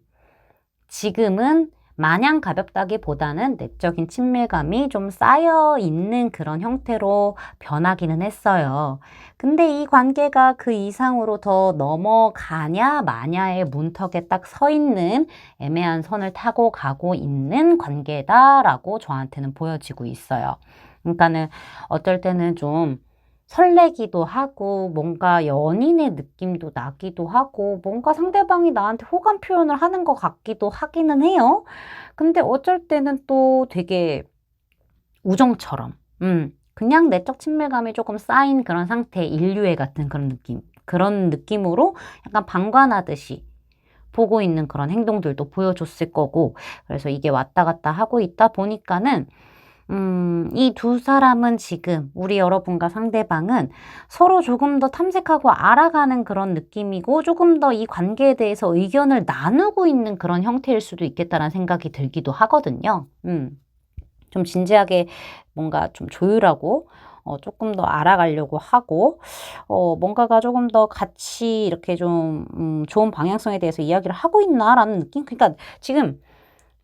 마냥 가볍다기보다는 내적인 친밀감이 좀 쌓여 있는 그런 형태로 변하기는 했어요. 근데 이 관계가 그 이상으로 더 넘어가냐 마냐의 문턱에 딱 서 있는 애매한 선을 타고 가고 있는 관계다라고 저한테는 보여지고 있어요. 그러니까는 어떨 때는 좀 설레기도 하고 뭔가 연인의 느낌도 나기도 하고 뭔가 상대방이 나한테 호감 표현을 하는 것 같기도 하기는 해요. 근데 어쩔 때는 또 되게 우정처럼 그냥 내적 친밀감이 조금 쌓인 그런 상태, 인류애 같은 그런 느낌으로 약간 방관하듯이 보고 있는 그런 행동들도 보여줬을 거고 그래서 이게 왔다 갔다 하고 있다 보니까는 이 두 사람은 지금 우리 여러분과 상대방은 서로 조금 더 탐색하고 알아가는 그런 느낌이고 조금 더 이 관계에 대해서 의견을 나누고 있는 그런 형태일 수도 있겠다라는 생각이 들기도 하거든요. 좀 진지하게 뭔가 좀 조율하고 조금 더 알아가려고 하고 뭔가가 조금 더 같이 이렇게 좀 좋은 방향성에 대해서 이야기를 하고 있나라는 느낌? 그러니까 지금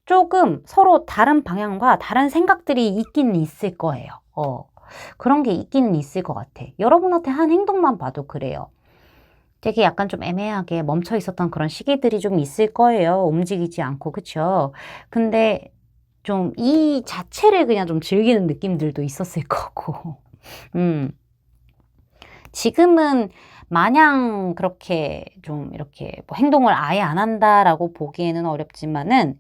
조금 서로 다른 방향과 다른 생각들이 있긴 있을 거예요. 그런 게 있기는 있을 것 같아. 여러분한테 한 행동만 봐도 그래요. 되게 약간 좀 애매하게 멈춰 있었던 그런 시기들이 좀 있을 거예요. 움직이지 않고, 그쵸? 근데 좀 이 자체를 그냥 좀 즐기는 느낌들도 있었을 거고. 지금은 마냥 그렇게 좀 이렇게 뭐 행동을 아예 안 한다라고 보기에는 어렵지만은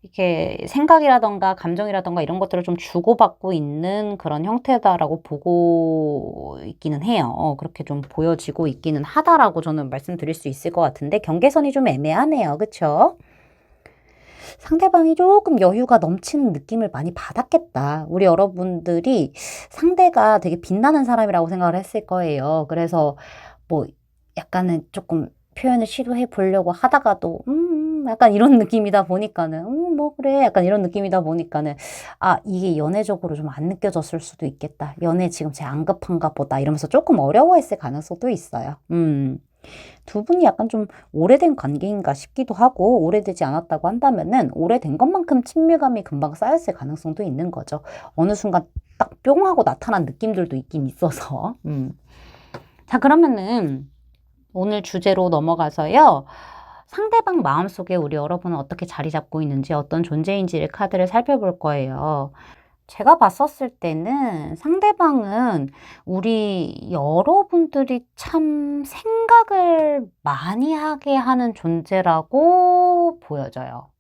이렇게 생각이라든가 감정이라든가 이런 것들을 좀 주고받고 있는 그런 형태다라고 보고 있기는 해요. 그렇게 좀 보여지고 있기는 하다라고 저는 말씀드릴 수 있을 것 같은데 경계선이 좀 애매하네요. 그쵸? 상대방이 조금 여유가 넘치는 느낌을 많이 받았겠다. 우리 여러분들이 상대가 되게 빛나는 사람이라고 생각을 했을 거예요. 그래서 뭐 약간은 조금 표현을 시도해 보려고 하다가도 약간 이런 느낌이다 보니까는 뭐 그래 약간 이런 느낌이다 보니까는 아 이게 연애적으로 좀 안 느껴졌을 수도 있겠다. 연애 지금 제 안 급한가 보다 이러면서 조금 어려워했을 가능성도 있어요. 두 분이 약간 좀 오래된 관계인가 싶기도 하고 오래되지 않았다고 한다면은 오래된 것만큼 친밀감이 금방 쌓였을 가능성도 있는 거죠. 어느 순간 딱 뿅 하고 나타난 느낌들도 있긴 있어서. 자, 그러면은 오늘 주제로 넘어가서요. 상대방 마음속에 우리 여러분은 어떻게 자리 잡고 있는지 어떤 존재인지를 카드를 살펴볼 거예요. 제가 봤었을 때는 상대방은 우리 여러분들이 참 생각을 많이 하게 하는 존재라고 보여져요.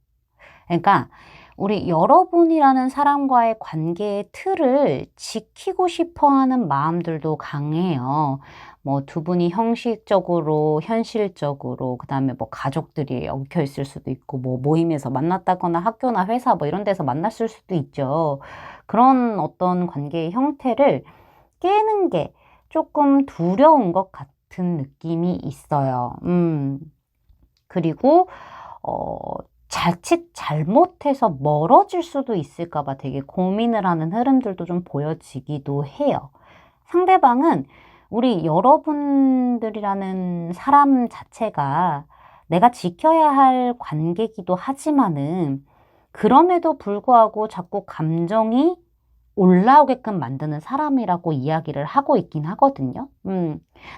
그러니까 우리 여러분이라는 사람과의 관계의 틀을 지키고 싶어 하는 마음들도 강해요. 뭐 두 분이 형식적으로, 현실적으로, 그 다음에 뭐 가족들이 얽혀 있을 수도 있고, 뭐 모임에서 만났다거나 학교나 회사 뭐 이런 데서 만났을 수도 있죠. 그런 어떤 관계의 형태를 깨는 게 조금 두려운 것 같은 느낌이 있어요. 그리고, 자칫 잘못해서 멀어질 수도 있을까 봐 되게 고민을 하는 흐름들도 좀 보여지기도 해요. 상대방은 우리 여러분들이라는 사람 자체가 내가 지켜야 할 관계이기도 하지만은 그럼에도 불구하고 자꾸 감정이 올라오게끔 만드는 사람이라고 이야기를 하고 있긴 하거든요.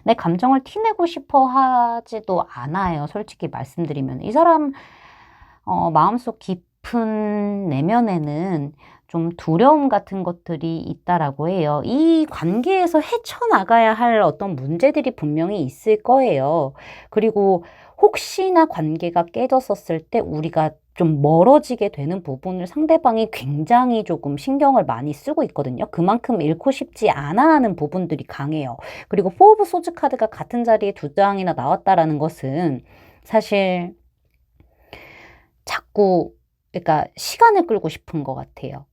내 감정을 티내고 싶어 하지도 않아요. 솔직히 말씀드리면. 이 사람 마음속 깊은 내면에는 좀 두려움 같은 것들이 있다라고 해요. 이 관계에서 헤쳐나가야 할 어떤 문제들이 분명히 있을 거예요. 그리고 혹시나 관계가 깨졌었을 때 우리가 좀 멀어지게 되는 부분을 상대방이 굉장히 조금 신경을 많이 쓰고 있거든요. 그만큼 잃고 싶지 않아 하는 부분들이 강해요. 그리고 포 오브 소즈 카드가 같은 자리에 두 장이나 나왔다라는 것은 사실 자꾸, 그러니까 시간을 끌고 싶은 것 같아요.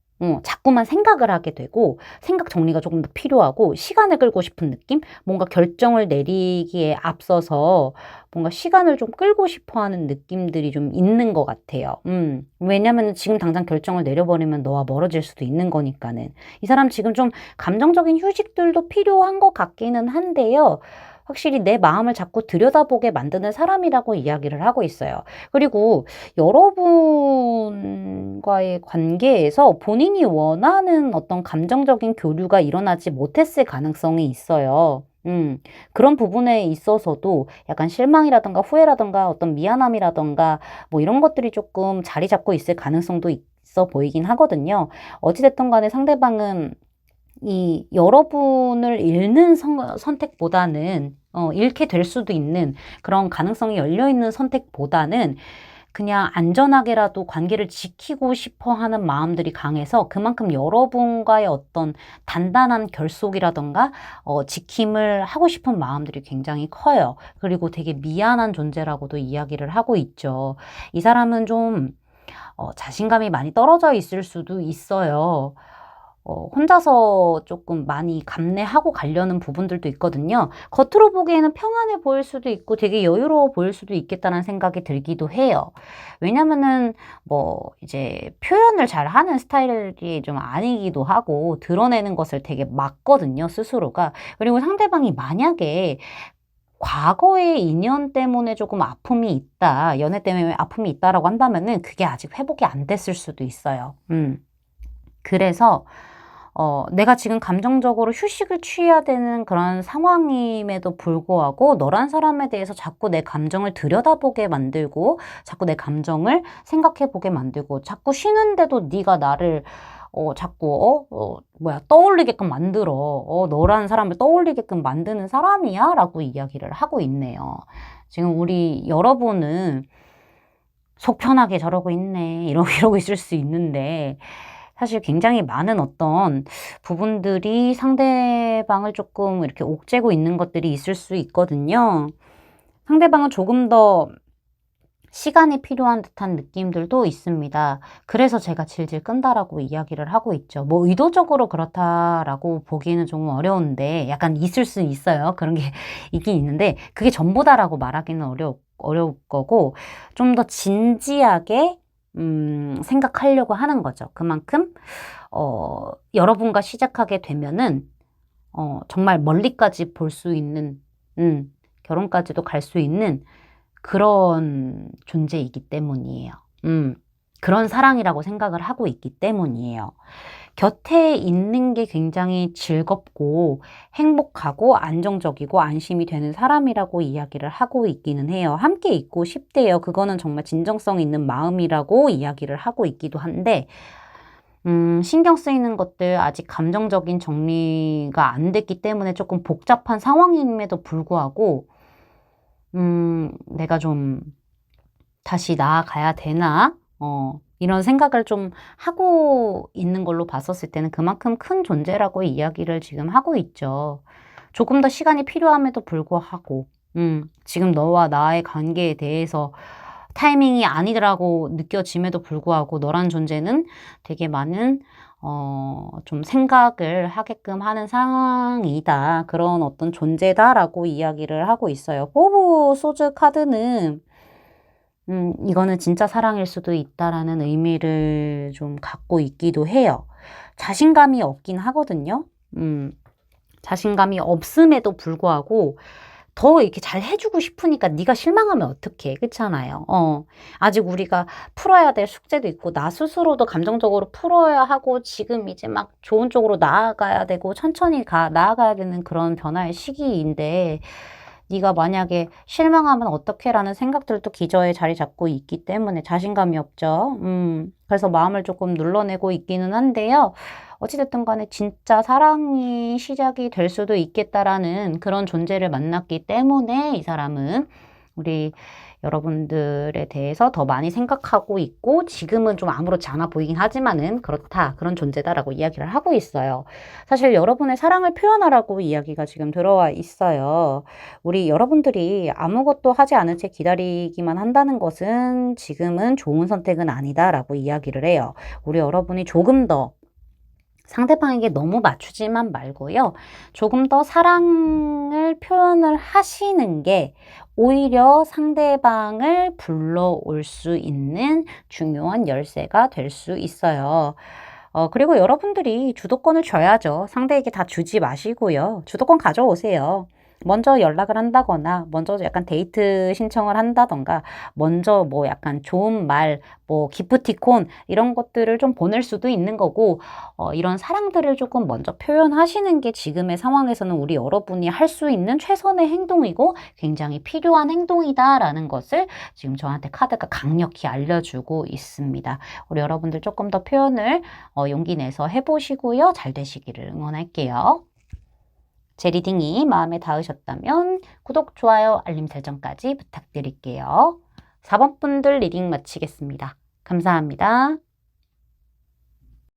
자꾸만 생각을 하게 되고, 생각 정리가 조금 더 필요하고, 시간을 끌고 싶은 느낌? 뭔가 결정을 내리기에 앞서서 뭔가 시간을 좀 끌고 싶어 하는 느낌들이 좀 있는 것 같아요. 왜냐면 지금 당장 결정을 내려버리면 너와 멀어질 수도 있는 거니까는. 이 사람 지금 좀 감정적인 휴식들도 필요한 것 같기는 한데요. 확실히 내 마음을 자꾸 들여다보게 만드는 사람이라고 이야기를 하고 있어요. 그리고 여러분과의 관계에서 본인이 원하는 어떤 감정적인 교류가 일어나지 못했을 가능성이 있어요. 그런 부분에 있어서도 약간 실망이라든가 후회라든가 어떤 미안함이라든가 뭐 이런 것들이 조금 자리 잡고 있을 가능성도 있어 보이긴 하거든요. 어찌됐든 간에 상대방은 이 여러분을 잃는 선택보다는 잃게 될 수도 있는 그런 가능성이 열려 있는 선택보다는 그냥 안전하게라도 관계를 지키고 싶어 하는 마음들이 강해서 그만큼 여러분과의 어떤 단단한 결속이라던가 지킴을 하고 싶은 마음들이 굉장히 커요. 그리고 되게 미안한 존재라고도 이야기를 하고 있죠. 이 사람은 좀 자신감이 많이 떨어져 있을 수도 있어요. 혼자서 조금 많이 감내하고 가려는 부분들도 있거든요. 겉으로 보기에는 평안해 보일 수도 있고 되게 여유로워 보일 수도 있겠다는 생각이 들기도 해요. 왜냐면은 뭐 이제 표현을 잘 하는 스타일이 좀 아니기도 하고 드러내는 것을 되게 막거든요, 스스로가. 그리고 상대방이 만약에 과거의 인연 때문에 조금 아픔이 있다, 연애 때문에 아픔이 있다라고 한다면은 그게 아직 회복이 안 됐을 수도 있어요. 그래서 내가 지금 감정적으로 휴식을 취해야 되는 그런 상황임에도 불구하고 너란 사람에 대해서 자꾸 내 감정을 들여다보게 만들고 자꾸 내 감정을 생각해보게 만들고 자꾸 쉬는데도 네가 나를 자꾸 떠올리게끔 만들어. 너라는 사람을 떠올리게끔 만드는 사람이야? 라고 이야기를 하고 있네요. 지금 우리 여러분은 속 편하게 저러고 있네. 이러고 있을 수 있는데 사실 굉장히 많은 어떤 부분들이 상대방을 조금 이렇게 옥죄고 있는 것들이 있을 수 있거든요. 상대방은 조금 더 시간이 필요한 듯한 느낌들도 있습니다. 그래서 제가 질질 끈다라고 이야기를 하고 있죠. 뭐 의도적으로 그렇다라고 보기에는 조금 어려운데 약간 있을 수 있어요. 그런 게 있긴 있는데 그게 전부다라고 말하기는 어려울 거고 좀 더 진지하게 생각하려고 하는 거죠. 그만큼 여러분과 시작하게 되면은 정말 멀리까지 볼 수 있는 결혼까지도 갈 수 있는 그런 존재이기 때문이에요. 그런 사랑이라고 생각을 하고 있기 때문이에요. 곁에 있는 게 굉장히 즐겁고 행복하고 안정적이고 안심이 되는 사람이라고 이야기를 하고 있기는 해요. 함께 있고 싶대요. 그거는 정말 진정성 있는 마음이라고 이야기를 하고 있기도 한데 신경 쓰이는 것들 아직 감정적인 정리가 안 됐기 때문에 조금 복잡한 상황임에도 불구하고 내가 좀 다시 나아가야 되나? 이런 생각을 좀 하고 있는 걸로 봤었을 때는 그만큼 큰 존재라고 이야기를 지금 하고 있죠. 조금 더 시간이 필요함에도 불구하고, 지금 너와 나의 관계에 대해서 타이밍이 아니더라고 느껴짐에도 불구하고 너란 존재는 되게 많은 좀 생각을 하게끔 하는 상황이다. 그런 어떤 존재다라고 이야기를 하고 있어요. 포브 소즈 카드는 이거는 진짜 사랑일 수도 있다라는 의미를 좀 갖고 있기도 해요. 자신감이 없긴 하거든요. 자신감이 없음에도 불구하고 더 이렇게 잘 해주고 싶으니까 네가 실망하면 어떡해. 그렇잖아요. 아직 우리가 풀어야 될 숙제도 있고 나 스스로도 감정적으로 풀어야 하고 지금 이제 막 좋은 쪽으로 나아가야 되고 천천히 나아가야 되는 그런 변화의 시기인데 네가 만약에 실망하면 어떡해 라는 생각들도 기저에 자리 잡고 있기 때문에 자신감이 없죠. 그래서 마음을 조금 눌러내고 있기는 한데요. 어찌됐든 간에 진짜 사랑이 시작이 될 수도 있겠다라는 그런 존재를 만났기 때문에 이 사람은 우리 여러분들에 대해서 더 많이 생각하고 있고 지금은 좀 아무렇지 않아 보이긴 하지만은 그렇다. 그런 존재다라고 이야기를 하고 있어요. 사실 여러분의 사랑을 표현하라고 이야기가 지금 들어와 있어요. 우리 여러분들이 아무것도 하지 않은 채 기다리기만 한다는 것은 지금은 좋은 선택은 아니다라고 이야기를 해요. 우리 여러분이 조금 더 상대방에게 너무 맞추지만 말고요. 조금 더 사랑을 표현을 하시는 게 오히려 상대방을 불러올 수 있는 중요한 열쇠가 될 수 있어요. 그리고 여러분들이 주도권을 줘야죠. 상대에게 다 주지 마시고요. 주도권 가져오세요. 먼저 연락을 한다거나, 먼저 약간 데이트 신청을 한다던가, 먼저 뭐 약간 좋은 말, 뭐 기프티콘, 이런 것들을 좀 보낼 수도 있는 거고, 이런 사랑들을 조금 먼저 표현하시는 게 지금의 상황에서는 우리 여러분이 할 수 있는 최선의 행동이고, 굉장히 필요한 행동이다라는 것을 지금 저한테 카드가 강력히 알려주고 있습니다. 우리 여러분들 조금 더 표현을 용기 내서 해보시고요. 잘 되시기를 응원할게요. 제 리딩이 마음에 닿으셨다면 구독, 좋아요, 알림 설정까지 부탁드릴게요. 4번 분들 리딩 마치겠습니다. 감사합니다.